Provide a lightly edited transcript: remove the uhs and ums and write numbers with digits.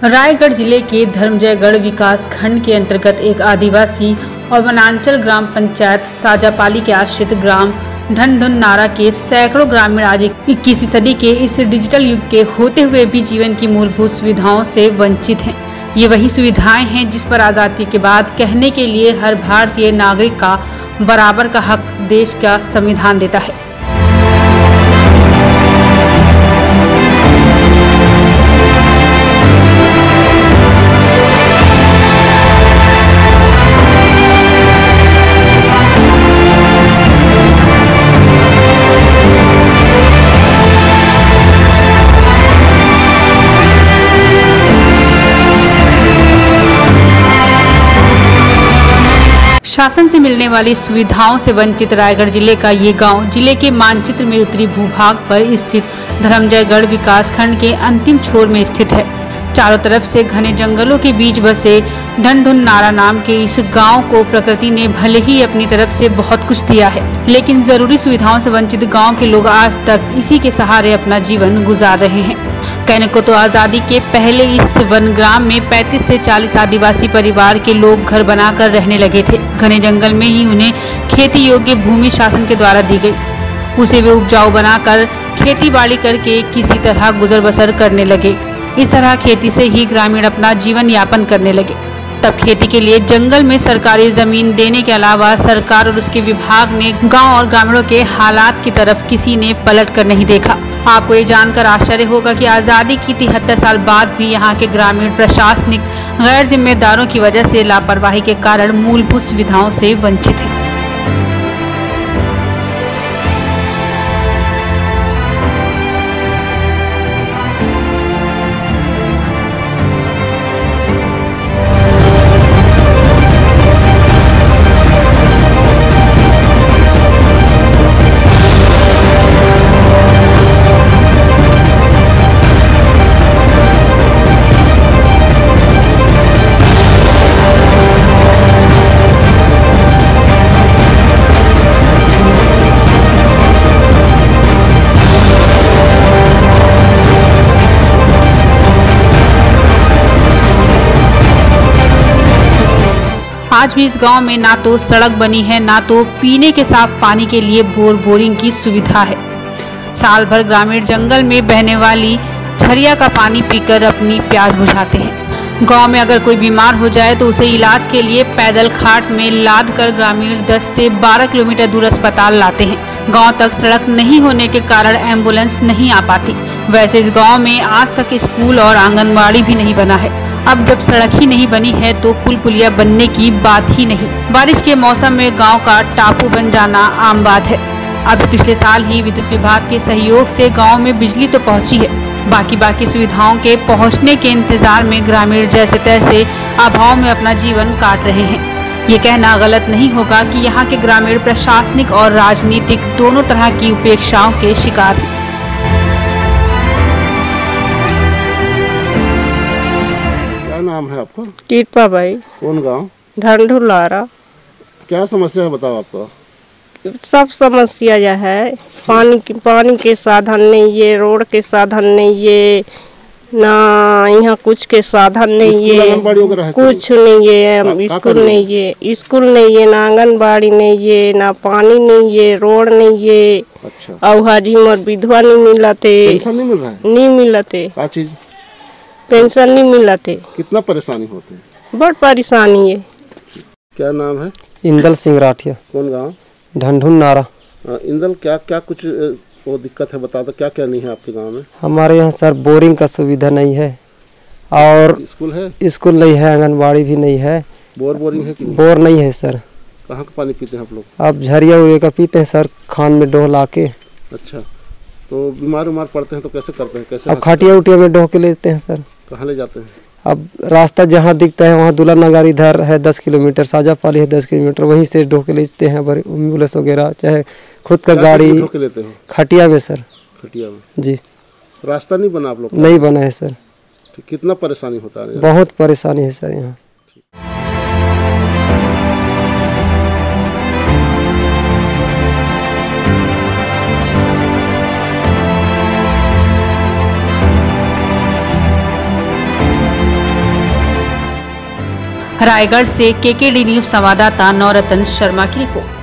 रायगढ़ जिले के धर्मजयगढ़ विकास खंड के अंतर्गत एक आदिवासी और वनांचल ग्राम पंचायत साजापाली के आश्रित ग्राम ढनढुन नारा के सैकड़ों ग्रामीण आज 21वीं सदी के इस डिजिटल युग के होते हुए भी जीवन की मूलभूत सुविधाओं से वंचित हैं। ये वही सुविधाएं हैं जिस पर आज़ादी के बाद कहने के लिए हर भारतीय नागरिक का बराबर का हक देश का संविधान देता है। शासन से मिलने वाली सुविधाओं से वंचित रायगढ़ जिले का ये गांव जिले के मानचित्र में उत्तरी भूभाग पर स्थित धर्मजयगढ़ विकास खंड के अंतिम छोर में स्थित है। चारों तरफ से घने जंगलों के बीच बसे ढनढुन नारा नाम के इस गांव को प्रकृति ने भले ही अपनी तरफ से बहुत कुछ दिया है, लेकिन जरूरी सुविधाओं से वंचित गांव के लोग आज तक इसी के सहारे अपना जीवन गुजार रहे हैं। कहने को तो आज़ादी के पहले इस वन ग्राम में 35 से 40 आदिवासी परिवार के लोग घर बनाकर रहने लगे थे। घने जंगल में ही उन्हें खेती योग्य भूमि शासन के द्वारा दी गई, उसे वे उपजाऊ बनाकर खेती बाड़ी करके किसी तरह गुजर बसर करने लगे। इस तरह खेती से ही ग्रामीण अपना जीवन यापन करने लगे। तब खेती के लिए जंगल में सरकारी जमीन देने के अलावा सरकार और उसके विभाग ने गांव और ग्रामीणों के हालात की तरफ किसी ने पलट कर नहीं देखा। आपको ये जानकर आश्चर्य होगा कि आज़ादी की 73 साल बाद भी यहाँ के ग्रामीण प्रशासनिक गैर जिम्मेदारों की वजह से लापरवाही के कारण मूलभूत सुविधाओं से वंचित हैं। आज भी इस गांव में ना तो सड़क बनी है, ना तो पीने के साफ पानी के लिए बोरिंग की सुविधा है। साल भर ग्रामीण जंगल में बहने वाली झरिया का पानी पीकर अपनी प्यास बुझाते हैं। गांव में अगर कोई बीमार हो जाए तो उसे इलाज के लिए पैदल खाट में लाद कर ग्रामीण 10 से 12 किलोमीटर दूर अस्पताल लाते हैं। गांव तक सड़क नहीं होने के कारण एम्बुलेंस नहीं आ पाती। वैसे इस गांव में आज तक स्कूल और आंगनबाड़ी भी नहीं बना है। अब जब सड़क ही नहीं बनी है तो पुल पुलिया बनने की बात ही नहीं। बारिश के मौसम में गांव का टापू बन जाना आम बात है। अभी पिछले साल ही विद्युत विभाग के सहयोग से गांव में बिजली तो पहुंची है, बाकी सुविधाओं के पहुंचने के इंतजार में ग्रामीण जैसे तैसे अभाव में अपना जीवन काट रहे हैं। ये कहना गलत नहीं होगा कि यहाँ के ग्रामीण प्रशासनिक और राजनीतिक दोनों तरह की उपेक्षाओं के शिकार हैं। नाम है आपका? कृपा भाई। कौन गांव? ढनढुन नारा। क्या समस्या है बताओ आपका? सब समस्या यह है, पानी के साधन नहीं है, रोड के साधन नहीं है, ना यहाँ कुछ के साधन नहीं है, कुछ नहीं है, स्कूल नहीं है, स्कूल नहीं है, ना आंगनबाड़ी नहीं है, ना पानी नहीं है, रोड नहीं है। अच्छा। और हाजी मोर विधवा नहीं मिलते। पेंशन नहीं मिल रहा है? नहीं मिलते। क्या चीज? पेंशन नहीं मिलते। कितना परेशानी होती है? बहुत परेशानी है। क्या नाम है? इंदल सिंह राठिया। कौन गांव? ढनढुन नारा। इंदल, क्या कुछ वो दिक्कत है बता दो, क्या नहीं है आपके गांव में? हमारे यहाँ सर बोरिंग का सुविधा नहीं है और स्कूल है? स्कूल नहीं है, आंगनबाड़ी भी नहीं है। बोरिंग है कि नहीं? बोर नहीं है सर। कहाँ का पानी पीते हैं आप लोग? अब झरिया उरिया का पीते हैं सर, खान में डोह ला के। अच्छा, तो बीमार पड़ते हैं तो कैसे करते हैं? कैसे? अब खाटिया उटिया में डोह के लेते हैं सर। कहाँ ले जाते हैं? अब रास्ता जहाँ दिखता है वहाँ दुल्हा नगर इधर है 10 किलोमीटर, साजापाली है 10 किलोमीटर, वहीं से ढो के लेते हैं एम्बुलेंस वगैरह, चाहे खुद का गाड़ी। लेते हो? खटिया में सर। खटिया में? जी। रास्ता नहीं बना आप लोग? नहीं बना है सर। कितना परेशानी होता है? बहुत परेशानी है सर यहाँ। रायगढ़ से केकेडी न्यूज संवाददाता नवरतन शर्मा की रिपोर्ट।